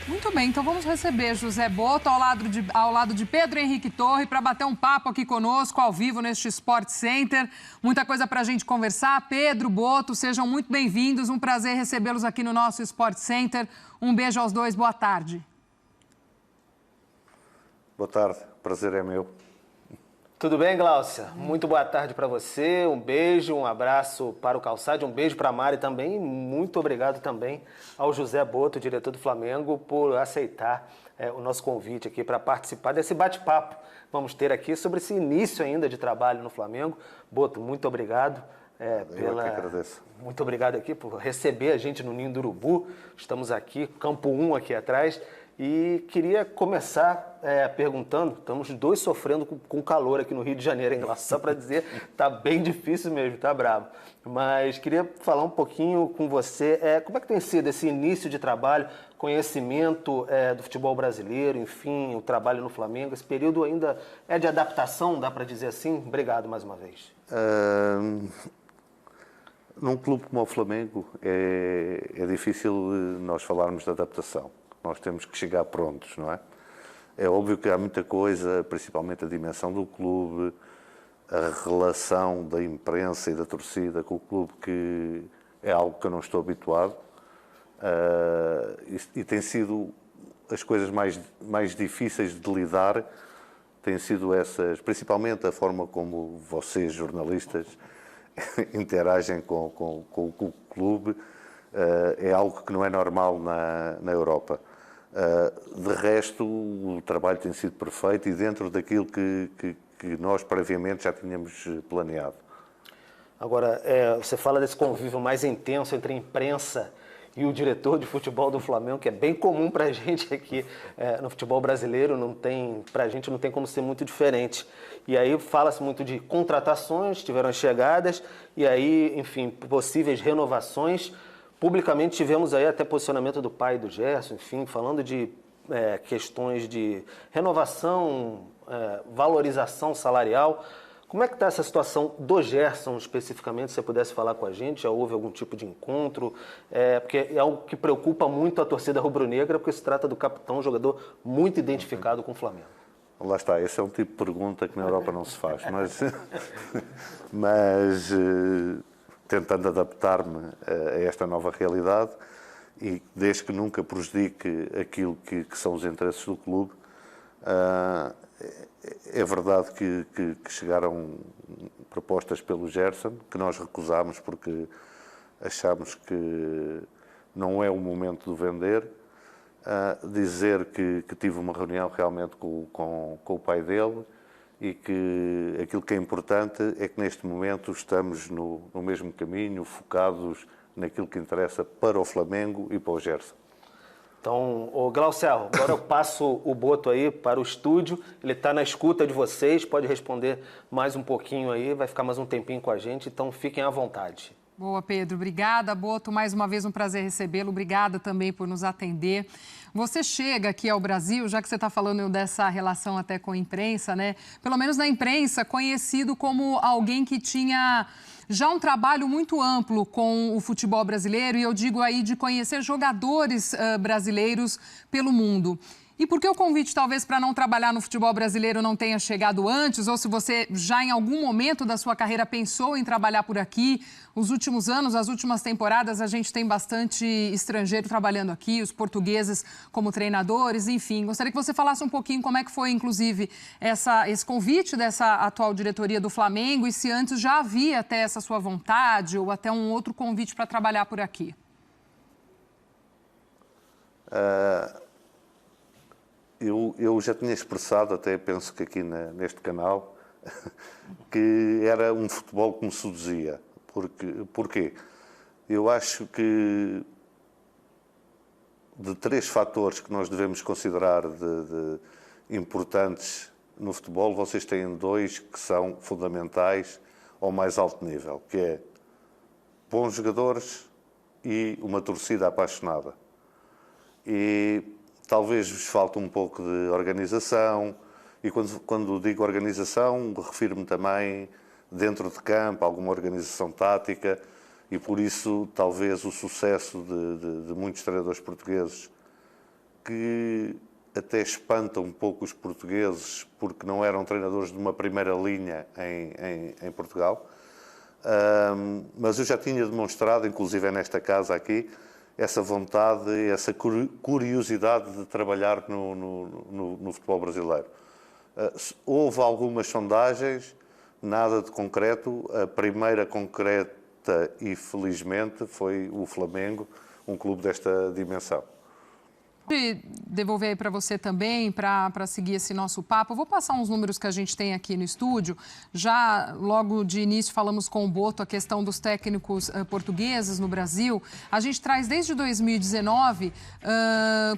Muito bem, então vamos receber José Boto ao lado de Pedro Henrique Torre para bater um papo aqui conosco, ao vivo, neste Sport Center. Muita coisa para a gente conversar. Pedro, Boto, sejam muito bem-vindos. Um prazer recebê-los aqui no nosso Sport Center. Um beijo aos dois, boa tarde. Boa tarde, prazer é meu. Tudo bem, Gláucia? Muito boa tarde para você, um beijo, um abraço para o Calçade, um beijo para a Mari também, e muito obrigado também ao José Boto, diretor do Flamengo, por aceitar o nosso convite aqui para participar desse bate-papo que vamos ter aqui sobre esse início ainda de trabalho no Flamengo. Boto, muito obrigado. Eu que agradeço. Muito obrigado aqui por receber a gente no Ninho do Urubu. Estamos aqui, Campo 1 aqui atrás. E queria começar perguntando, estamos dois sofrendo com calor aqui no Rio de Janeiro, hein? Só para dizer, tá bem difícil mesmo, tá bravo. Mas queria falar um pouquinho com você, como é que tem sido esse início de trabalho, conhecimento do futebol brasileiro, enfim, o trabalho no Flamengo, esse período ainda é de adaptação, dá para dizer assim? Obrigado mais uma vez. Num clube como o Flamengo é difícil nós falarmos de adaptação. Nós temos que chegar prontos, não é? É óbvio que há muita coisa, principalmente a dimensão do clube, a relação da imprensa e da torcida com o clube, que é algo que eu não estou habituado. E tem sido as coisas mais difíceis de lidar, têm sido essas, principalmente a forma como vocês, jornalistas, interagem com o clube. É algo que não é normal na Europa. De resto, o trabalho tem sido perfeito e dentro daquilo que nós previamente já tínhamos planeado. Agora, você fala desse convívio mais intenso entre a imprensa e o diretor de futebol do Flamengo, que é bem comum para a gente aqui no futebol brasileiro, para a gente não tem como ser muito diferente. E aí fala-se muito de contratações, tiveram as chegadas, e aí, enfim, possíveis renovações. Publicamente tivemos aí até posicionamento do pai do Gerson, enfim, falando de questões de renovação, valorização salarial. Como é que está essa situação do Gerson especificamente, se você pudesse falar com a gente? Já houve algum tipo de encontro? Porque é algo que preocupa muito a torcida rubro-negra, porque se trata do capitão, um jogador muito identificado com o Flamengo. Lá está, esse é um tipo de pergunta que na Europa não se faz, mas tentando adaptar-me a esta nova realidade e desde que nunca prejudique aquilo que são os interesses do clube. É verdade que chegaram propostas pelo Gerson, que nós recusámos porque achamos que não é o momento de vender. Dizer que tive uma reunião realmente com o pai dele e que aquilo que é importante é que neste momento estamos no mesmo caminho, focados naquilo que interessa para o Flamengo e para o Gerson. Então, Glaucial, agora eu passo o Boto aí para o estúdio, ele está na escuta de vocês, pode responder mais um pouquinho aí, vai ficar mais um tempinho com a gente, então fiquem à vontade. Boa, Pedro. Obrigada, Boto. Mais uma vez um prazer recebê-lo. Obrigada também por nos atender. Você chega aqui ao Brasil, já que você está falando dessa relação até com a imprensa, né? Pelo menos na imprensa, conhecido como alguém que tinha já um trabalho muito amplo com o futebol brasileiro, e eu digo aí de conhecer jogadores brasileiros pelo mundo. E por que o convite, talvez, para não trabalhar no futebol brasileiro não tenha chegado antes? Ou se você já em algum momento da sua carreira pensou em trabalhar por aqui? Os últimos anos, as últimas temporadas, a gente tem bastante estrangeiro trabalhando aqui, os portugueses como treinadores, enfim. Gostaria que você falasse um pouquinho como é que foi, inclusive, esse convite dessa atual diretoria do Flamengo e se antes já havia até essa sua vontade ou até um outro convite para trabalhar por aqui. Eu já tinha expressado, até penso que aqui neste canal, que era um futebol que me seduzia. Porquê? Eu acho que de 3 fatores que nós devemos considerar de importantes no futebol, vocês têm 2 que são fundamentais ao mais alto nível, que é bons jogadores e uma torcida apaixonada. E talvez vos falte um pouco de organização, e quando digo organização, refiro-me também dentro de campo, alguma organização tática, e por isso talvez o sucesso de muitos treinadores portugueses que até espanta um pouco os portugueses, porque não eram treinadores de uma primeira linha em Portugal. Mas eu já tinha demonstrado, inclusive nesta casa aqui, essa vontade, essa curiosidade de trabalhar no futebol brasileiro. Houve algumas sondagens, nada de concreto. A primeira concreta, e felizmente, foi o Flamengo, um clube desta dimensão. Devolver aí para você também, para seguir esse nosso papo. Eu vou passar uns números que a gente tem aqui no estúdio. Já logo de início falamos com o Boto a questão dos técnicos portugueses no Brasil. A gente traz desde 2019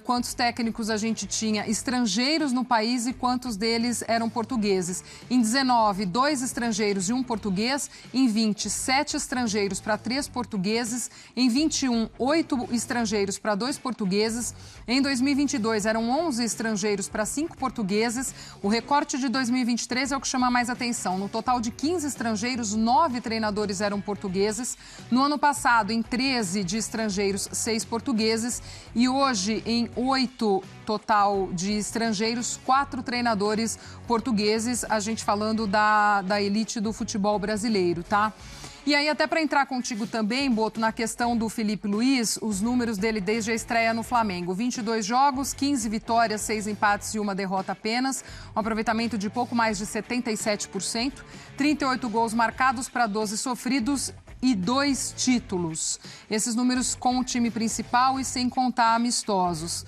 quantos técnicos a gente tinha estrangeiros no país e quantos deles eram portugueses. Em 19, 2 estrangeiros e 1 português. Em 20, 7 estrangeiros para 3 portugueses. Em 21, 8 estrangeiros para 2 portugueses. Em 2022, eram 11 estrangeiros para 5 portugueses. O recorte de 2023 é o que chama mais atenção. No total de 15 estrangeiros, 9 treinadores eram portugueses. No ano passado, em 13 de estrangeiros, 6 portugueses. E hoje, em 8 total de estrangeiros, 4 treinadores portugueses. A gente falando da elite do futebol brasileiro, tá? E aí, até para entrar contigo também, Boto, na questão do Felipe Luiz, os números dele desde a estreia no Flamengo. 22 jogos, 15 vitórias, 6 empates e 1 derrota apenas. Um aproveitamento de pouco mais de 77%. 38 gols marcados para 12 sofridos e 2 títulos. Esses números com o time principal e sem contar amistosos.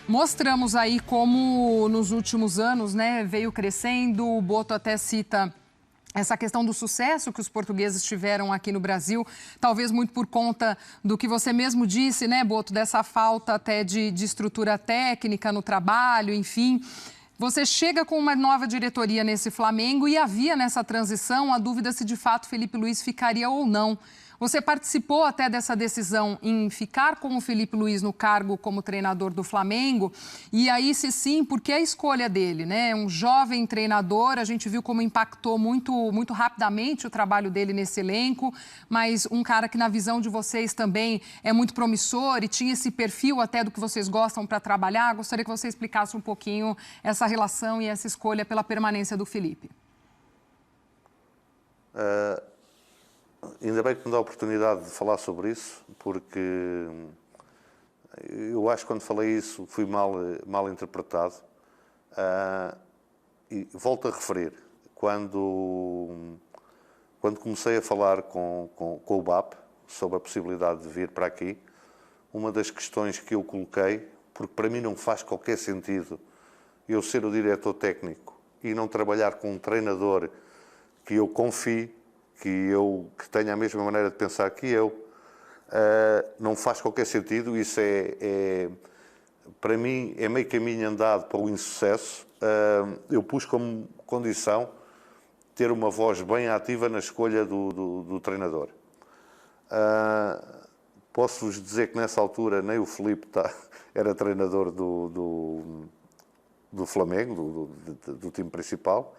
Mostramos aí como nos últimos anos, né, veio crescendo. O Boto até cita essa questão do sucesso que os portugueses tiveram aqui no Brasil, talvez muito por conta do que você mesmo disse, né, Boto, dessa falta até de estrutura técnica no trabalho, enfim. Você chega com uma nova diretoria nesse Flamengo e havia nessa transição a dúvida se de fato Felipe Luiz ficaria ou não. Você participou até dessa decisão em ficar com o Felipe Luiz no cargo como treinador do Flamengo. E aí, se sim, por que a escolha dele, né? Um jovem treinador, a gente viu como impactou muito rapidamente o trabalho dele nesse elenco, mas um cara que na visão de vocês também é muito promissor e tinha esse perfil até do que vocês gostam para trabalhar. Gostaria que você explicasse um pouquinho essa relação e essa escolha pela permanência do Felipe. Ainda bem que me dá a oportunidade de falar sobre isso, porque eu acho que quando falei isso fui mal interpretado. E volto a referir, quando comecei a falar com o BAP sobre a possibilidade de vir para aqui, uma das questões que eu coloquei, porque para mim não faz qualquer sentido eu ser o diretor técnico e não trabalhar com um treinador que eu confie, que tenha a mesma maneira de pensar que eu, não faz qualquer sentido. Isso para mim, é meio caminho andado para o insucesso. Eu pus como condição ter uma voz bem ativa na escolha do treinador. Posso-vos dizer que nessa altura nem o Filipe era treinador do Flamengo, do time principal.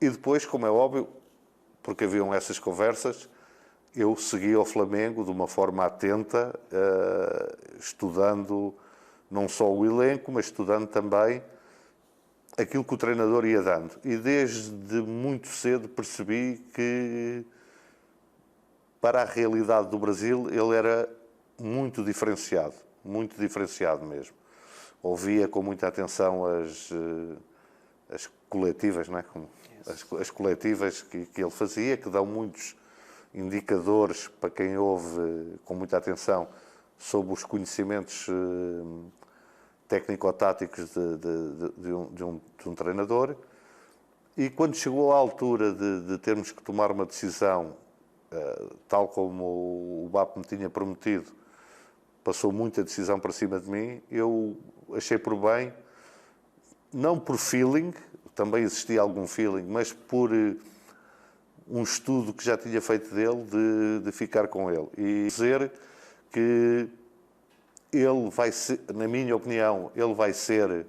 E depois, como é óbvio, porque haviam essas conversas, eu segui ao Flamengo de uma forma atenta, estudando não só o elenco, mas estudando também aquilo que o treinador ia dando. E desde muito cedo percebi que, para a realidade do Brasil, ele era muito diferenciado mesmo. Ouvia com muita atenção as coletivas, não é? As coletivas que ele fazia, que dão muitos indicadores para quem ouve com muita atenção sobre os conhecimentos técnico-táticos de um treinador. E quando chegou à altura de termos que tomar uma decisão, tal como o BAP me tinha prometido, passou muita decisão para cima de mim, eu achei por bem, não por feeling, também existia algum feeling, mas por um estudo que já tinha feito dele, de ficar com ele. E dizer que ele vai ser, na minha opinião, ele vai ser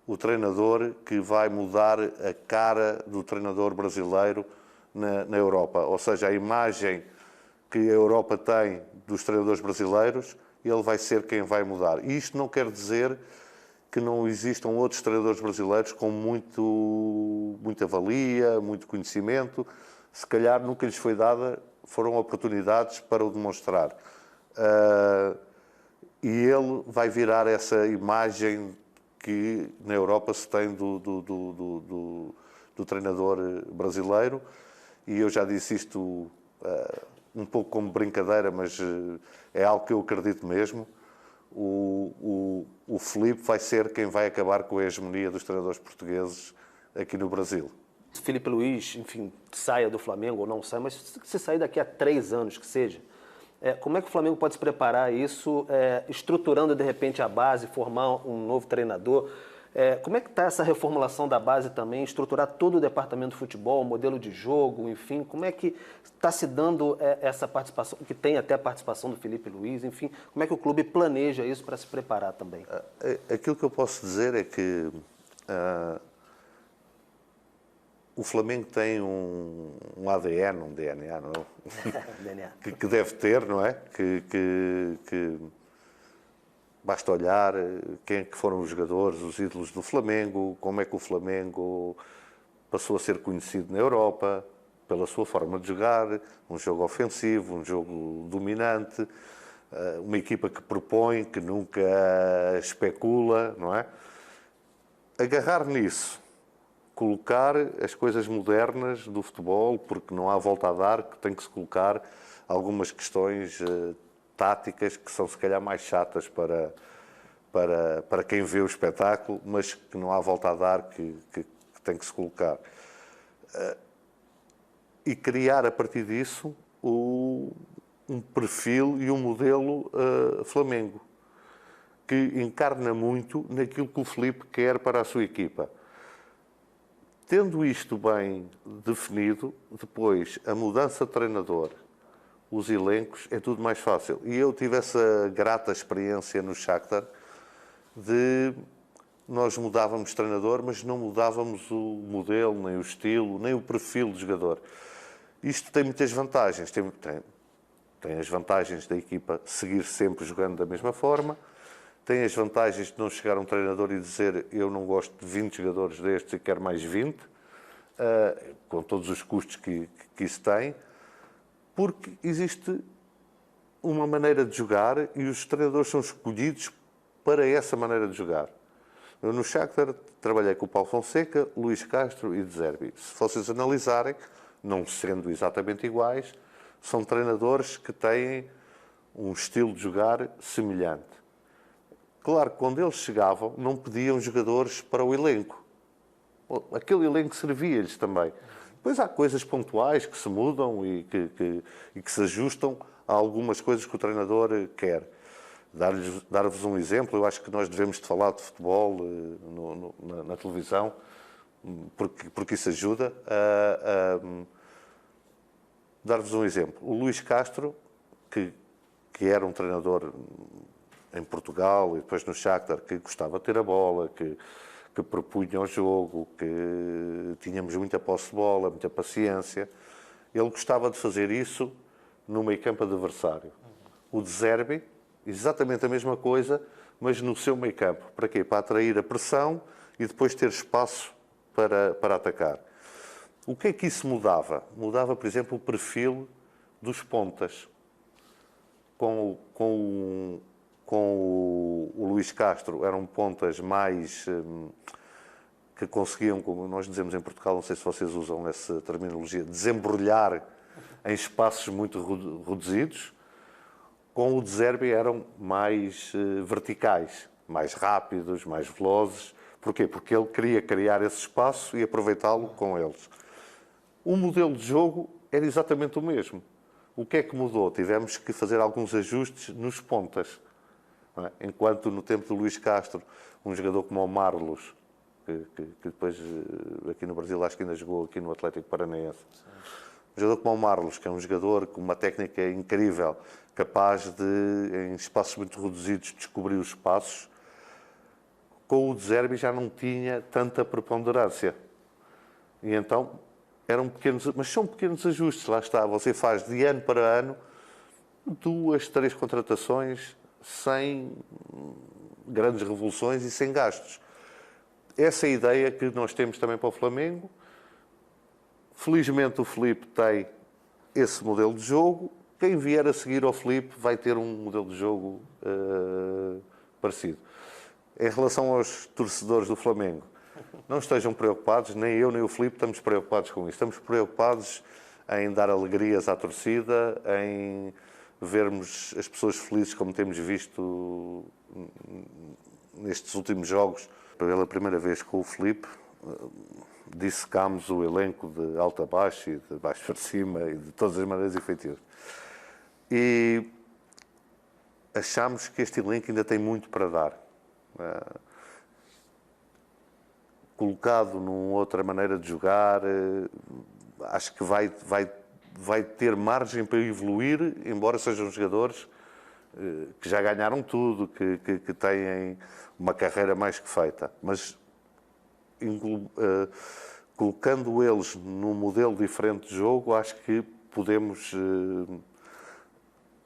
o treinador que vai mudar a cara do treinador brasileiro na Europa. Ou seja, a imagem que a Europa tem dos treinadores brasileiros ele vai ser quem vai mudar. E isto não quer dizer que não existam outros treinadores brasileiros com muita valia, muito conhecimento. Se calhar nunca lhes foi dada, foram oportunidades para o demonstrar. E ele vai virar essa imagem que na Europa se tem do treinador brasileiro. E eu já disse isto um pouco como brincadeira, mas é algo que eu acredito mesmo. O Filipe vai ser quem vai acabar com a hegemonia dos treinadores portugueses aqui no Brasil. Se Filipe Luís, enfim, saia do Flamengo ou não saia, mas se sair daqui a 3 anos que seja, como é que o Flamengo pode se preparar a isso, estruturando de repente a base, formar um novo treinador? Como é que está essa reformulação da base também, estruturar todo o departamento de futebol, modelo de jogo, enfim, como é que está se dando essa participação, que tem até a participação do Filipe Luís, enfim, como é que o clube planeja isso para se preparar também? Aquilo que eu posso dizer é que o Flamengo tem um ADN, um DNA, não é? DNA. que deve ter, não é? Que basta olhar quem é que foram os jogadores, os ídolos do Flamengo, como é que o Flamengo passou a ser conhecido na Europa, pela sua forma de jogar, um jogo ofensivo, um jogo dominante, uma equipa que propõe, que nunca especula, não é? Agarrar nisso, colocar as coisas modernas do futebol, porque não há volta a dar, que tem que se colocar algumas questões táticas que são se calhar mais chatas para quem vê o espetáculo, mas que não há volta a dar, que tem que se colocar. E criar a partir disso um perfil e um modelo Flamengo, que encarna muito naquilo que o Filipe quer para a sua equipa. Tendo isto bem definido, depois a mudança de treinador, os elencos, é tudo mais fácil. E eu tive essa grata experiência no Shakhtar de nós mudávamos de treinador, mas não mudávamos o modelo, nem o estilo, nem o perfil do jogador. Isto tem muitas vantagens. Tem as vantagens da equipa seguir sempre jogando da mesma forma, tem as vantagens de não chegar um treinador e dizer eu não gosto de 20 jogadores destes e quero mais 20, com todos os custos que isso tem, porque existe uma maneira de jogar e os treinadores são escolhidos para essa maneira de jogar. Eu no Shakhtar trabalhei com o Paulo Fonseca, Luís Castro e De Zerbi. Se vocês analisarem, não sendo exatamente iguais, são treinadores que têm um estilo de jogar semelhante. Claro que quando eles chegavam, não pediam jogadores para o elenco. Aquele elenco servia-lhes também. Depois há coisas pontuais que se mudam e que se ajustam a algumas coisas que o treinador quer. Dar-vos um exemplo, eu acho que nós devemos de falar de futebol na televisão, porque isso ajuda. Dar-vos um exemplo. O Luís Castro, que era um treinador em Portugal e depois no Shakhtar, que gostava de ter a bola, que propunha o jogo, que tínhamos muita posse de bola, muita paciência. Ele gostava de fazer isso no meio-campo adversário. O De Zerbi, exatamente a mesma coisa, mas no seu meio-campo. Para quê? Para atrair a pressão e depois ter espaço para atacar. O que é que isso mudava? Mudava, por exemplo, o perfil dos pontas. Com o Luís Castro eram pontas mais que conseguiam, como nós dizemos em Portugal, não sei se vocês usam essa terminologia, desembrulhar em espaços muito reduzidos. Com o De Zerbi eram mais verticais, mais rápidos, mais velozes. Porquê? Porque ele queria criar esse espaço e aproveitá-lo com eles. O modelo de jogo era exatamente o mesmo. O que é que mudou? Tivemos que fazer alguns ajustes nos pontas. Enquanto no tempo do Luís Castro, um jogador como o Marlos, que depois aqui no Brasil acho que ainda jogou aqui no Atlético Paranaense. Um jogador como o Marlos, que é um jogador com uma técnica incrível, capaz de, em espaços muito reduzidos, descobrir os espaços, com o De Zerbi já não tinha tanta preponderância. E então eram pequenos, mas são pequenos ajustes, lá está, você faz de ano para ano 2, 3 contratações sem grandes revoluções e sem gastos. Essa é a ideia que nós temos também para o Flamengo. Felizmente o Filipe tem esse modelo de jogo. Quem vier a seguir ao Filipe vai ter um modelo de jogo parecido. Em relação aos torcedores do Flamengo, não estejam preocupados, nem eu nem o Filipe estamos preocupados com isso. Estamos preocupados em dar alegrias à torcida, em vermos as pessoas felizes como temos visto nestes últimos jogos. Pela primeira vez com o Filipe, dissecámos o elenco de alto a baixo e de baixo para cima e de todas as maneiras efetivas. E achámos que este elenco ainda tem muito para dar. Colocado numa outra maneira de jogar, acho que vai ter margem para evoluir, embora sejam jogadores que já ganharam tudo, que têm uma carreira mais que feita. Mas colocando eles num modelo diferente de jogo, acho que podemos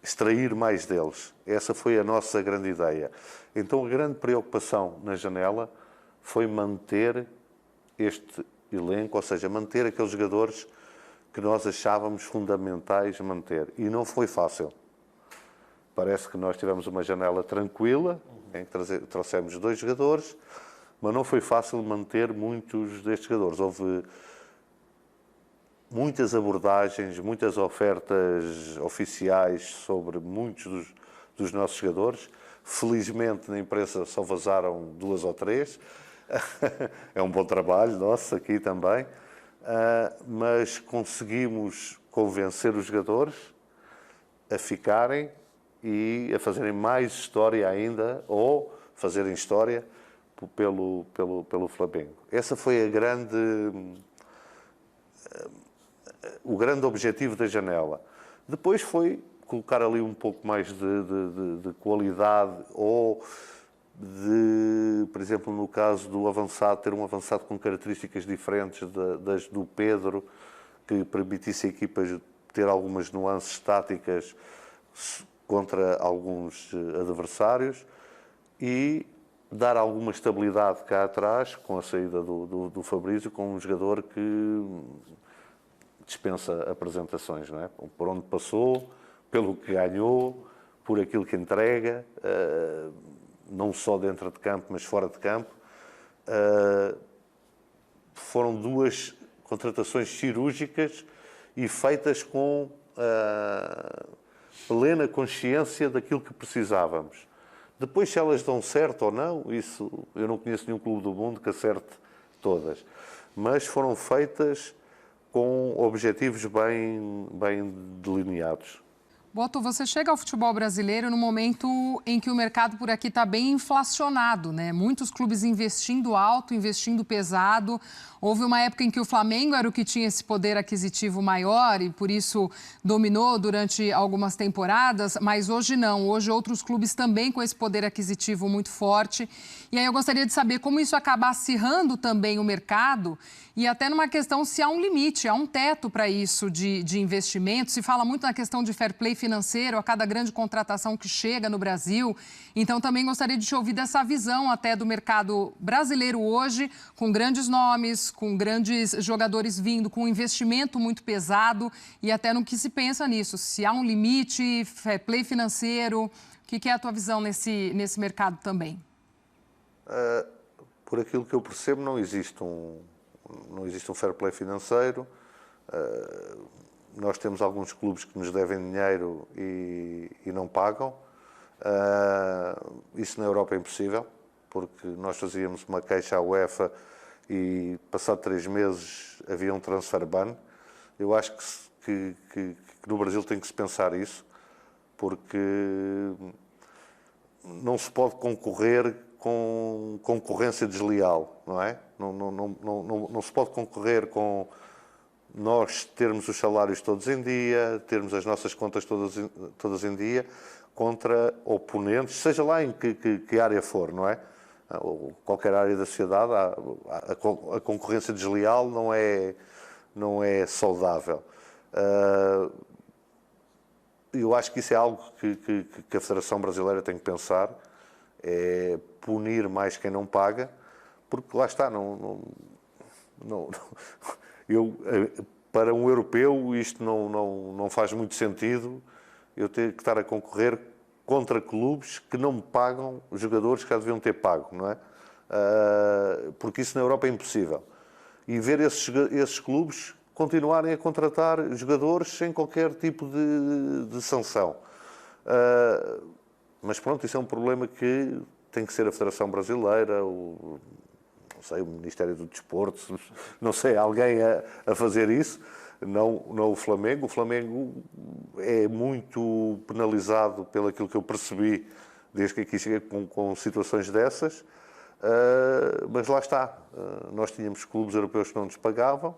extrair mais deles. Essa foi a nossa grande ideia. Então a grande preocupação na janela foi manter este elenco, ou seja, manter aqueles jogadores que nós achávamos fundamentais manter. E não foi fácil. Parece que nós tivemos uma janela tranquila, em que trouxemos 2 jogadores, mas não foi fácil manter muitos destes jogadores. Houve muitas abordagens, muitas ofertas oficiais sobre muitos dos nossos jogadores. Felizmente, na imprensa só vazaram 2 ou 3. É um bom trabalho nosso aqui também. Mas conseguimos convencer os jogadores a ficarem e a fazerem mais história ainda, ou fazerem história pelo Flamengo. Essa foi o grande objetivo da janela. Depois foi colocar ali um pouco mais de qualidade, ou por exemplo, no caso do avançado, ter um avançado com características diferentes das do Pedro, que permitisse a equipa ter algumas nuances táticas contra alguns adversários e dar alguma estabilidade cá atrás, com a saída do Fabrício, com um jogador que dispensa apresentações, não é? Por onde passou, pelo que ganhou, por aquilo que entrega, não só dentro de campo, mas fora de campo. Foram 2 contratações cirúrgicas e feitas com plena consciência daquilo que precisávamos. Depois, se elas dão certo ou não, isso eu não conheço nenhum clube do mundo que acerte todas. Mas foram feitas com objetivos bem delineados. Boto, você chega ao futebol brasileiro no momento em que o mercado por aqui está bem inflacionado, né? Muitos clubes investindo alto, investindo pesado. Houve uma época em que o Flamengo era o que tinha esse poder aquisitivo maior e por isso dominou durante algumas temporadas, mas hoje não. Hoje outros clubes também com esse poder aquisitivo muito forte. E aí eu gostaria de saber como isso acaba acirrando também o mercado e até numa questão se há um limite, há um teto para isso de investimento. Se fala muito na questão de fair play financeiro a cada grande contratação que chega no Brasil. Então também gostaria de te ouvir dessa visão até do mercado brasileiro hoje, com grandes nomes, com grandes jogadores vindo, com um investimento muito pesado e até no que se pensa nisso. Se há um limite, fair play financeiro, o que é a tua visão nesse mercado também? Por aquilo que eu percebo, não existe um fair play financeiro. Nós temos alguns clubes que nos devem dinheiro e não pagam. Isso na Europa é impossível, porque nós fazíamos uma queixa à UEFA e, passado 3 meses, havia um transfer ban. Eu acho que no Brasil tem que se pensar isso, porque não se pode concorrer com concorrência desleal, não é? Não se pode concorrer com nós termos os salários todos em dia, termos as nossas contas todas em dia, contra oponentes, seja lá em que área for, não é? Ou qualquer área da sociedade, a concorrência desleal não é saudável. eu acho que isso é algo que a Federação Brasileira tem que pensar, é punir mais quem não paga, porque lá está, para um europeu isto não faz muito sentido, eu ter que estar a concorrer contra clubes que não me pagam jogadores que já deviam ter pago, não é? Porque isso na Europa é impossível. E ver esses clubes continuarem a contratar jogadores sem qualquer tipo de sanção. Mas pronto, isso é um problema que tem que ser a Federação Brasileira, não sei, o Ministério do Desporto, não sei, alguém a fazer isso, não o Flamengo. O Flamengo é muito penalizado pelo aquilo que eu percebi desde que aqui cheguei com situações dessas, mas lá está, nós tínhamos clubes europeus que não nos pagavam,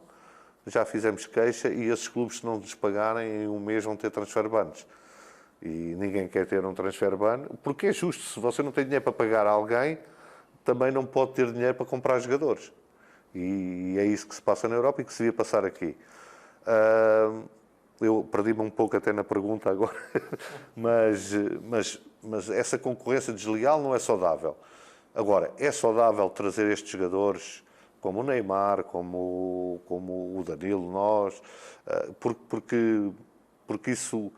já fizemos queixa e esses clubes, se não nos pagarem, em um mês vão ter transfer bans. E ninguém quer ter um transfer ban, porque é justo, se você não tem dinheiro para pagar a alguém, também não pode ter dinheiro para comprar jogadores. E é isso que se passa na Europa e que se devia passar aqui. Eu perdi-me um pouco até na pergunta agora, mas essa concorrência desleal não é saudável. Agora, é saudável trazer estes jogadores como o Neymar, como o Danilo, nós, porque isso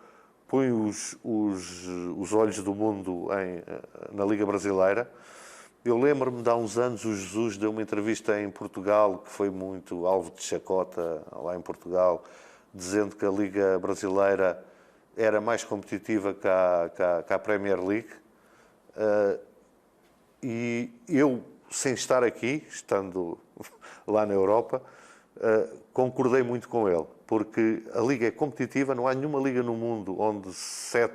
põe os olhos do mundo na Liga Brasileira. Eu lembro-me de há uns anos o Jesus deu uma entrevista em Portugal, que foi muito alvo de chacota lá em Portugal, dizendo que a Liga Brasileira era mais competitiva que a Premier League. E eu, sem estar aqui, estando lá na Europa, concordei muito com ele, porque a Liga é competitiva, não há nenhuma liga no mundo onde 7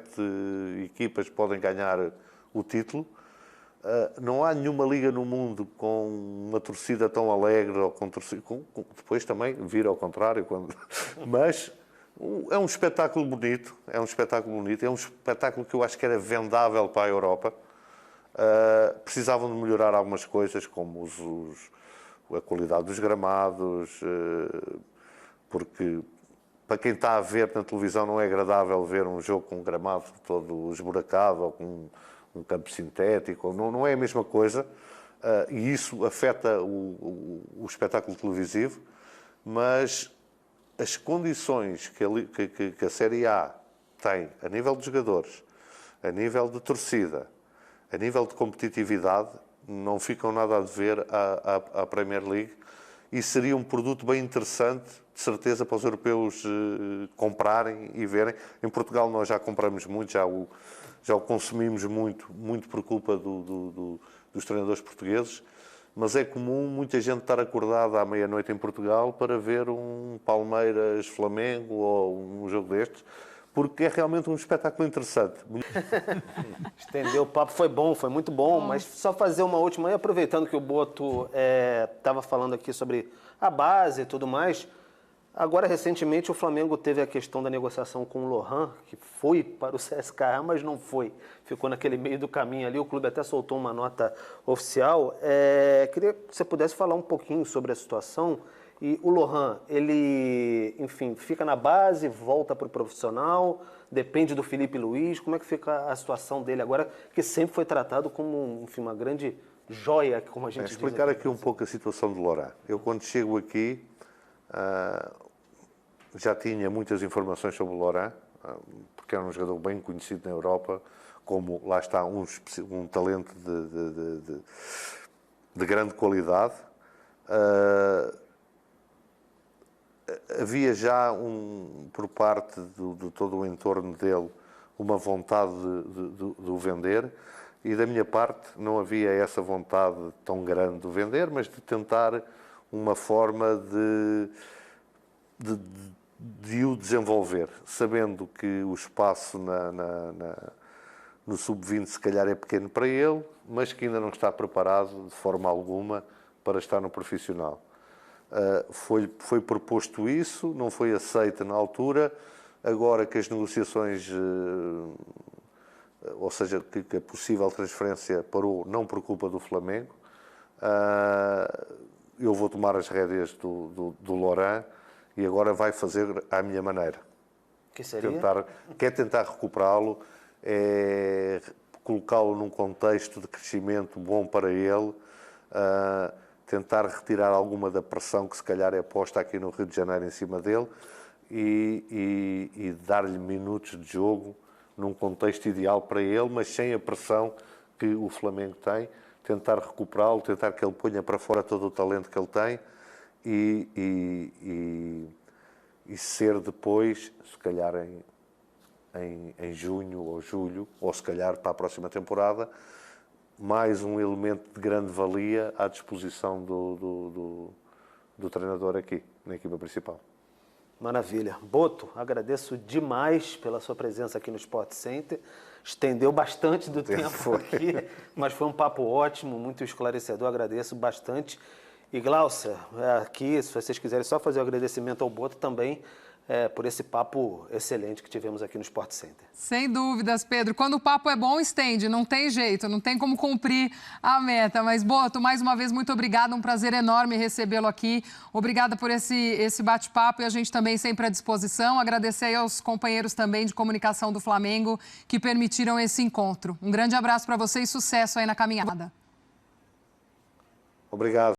equipas podem ganhar o título. Não há nenhuma liga no mundo com uma torcida tão alegre, ou depois também vira ao contrário, mas é um espetáculo bonito, é um espetáculo que eu acho que era vendável para a Europa. Precisavam de melhorar algumas coisas, como a qualidade dos gramados, porque para quem está a ver na televisão não é agradável ver um jogo com um gramado todo esburacado ou com um campo sintético, não é a mesma coisa, e isso afeta o espetáculo televisivo, mas as condições que a Série A tem a nível de jogadores, a nível de torcida, a nível de competitividade, não ficam nada a dever à Premier League, e seria um produto bem interessante, de certeza, para os europeus comprarem e verem. Em Portugal nós já compramos muito, já o consumimos muito por culpa dos treinadores portugueses, mas é comum muita gente estar acordada à meia-noite em Portugal para ver um Palmeiras-Flamengo ou um jogo destes, porque é realmente um espetáculo interessante. Estendeu o papo, foi bom, foi muito bom, mas só fazer uma última, e aproveitando que o Boto estava falando aqui sobre a base e tudo mais, agora recentemente o Flamengo teve a questão da negociação com o Lohan, que foi para o CSKA, mas não foi, ficou naquele meio do caminho ali, o clube até soltou uma nota oficial. Queria que você pudesse falar um pouquinho sobre a situação. E o Lohan, ele, enfim, fica na base, volta para o profissional, depende do Felipe Luiz. Como é que fica a situação dele agora, que sempre foi tratado como, enfim, uma grande joia, como a gente diz. Explicar aqui um pouco a situação do Lohan. Eu, quando chego aqui, já tinha muitas informações sobre o Lohan, porque era um jogador bem conhecido na Europa, como, lá está, um talento de grande qualidade. Havia já, por parte de todo o entorno dele, uma vontade de o vender, e da minha parte não havia essa vontade tão grande de o vender, mas de tentar uma forma de o desenvolver, sabendo que o espaço no sub-20 se calhar é pequeno para ele, mas que ainda não está preparado de forma alguma para estar no profissional. Foi proposto isso, não foi aceito na altura. Agora que as negociações, ou seja, que a possível transferência parou, não por culpa do Flamengo, eu vou tomar as rédeas do Lohan e agora vai fazer à minha maneira. Que seria? Quer tentar recuperá-lo, colocá-lo num contexto de crescimento bom para ele, tentar retirar alguma da pressão que se calhar é posta aqui no Rio de Janeiro em cima dele e dar-lhe minutos de jogo num contexto ideal para ele, mas sem a pressão que o Flamengo tem, tentar recuperá-lo, tentar que ele ponha para fora todo o talento que ele tem e ser depois, se calhar em junho ou julho, ou se calhar para a próxima temporada, mais um elemento de grande valia à disposição do treinador aqui, na equipa principal. Maravilha. Boto, agradeço demais pela sua presença aqui no Sport Center. Estendeu bastante do tempo aqui, mas foi um papo ótimo, muito esclarecedor, agradeço bastante. E Glaucia, aqui, se vocês quiserem só fazer o agradecimento ao Boto também, por esse papo excelente que tivemos aqui no Sport Center. Sem dúvidas, Pedro. Quando o papo é bom, estende. Não tem jeito, não tem como cumprir a meta. Mas, Boto, mais uma vez, muito obrigada. Um prazer enorme recebê-lo aqui. Obrigada por esse bate-papo e a gente também sempre à disposição. Agradecer aí aos companheiros também de comunicação do Flamengo que permitiram esse encontro. Um grande abraço para você e sucesso aí na caminhada. Obrigado.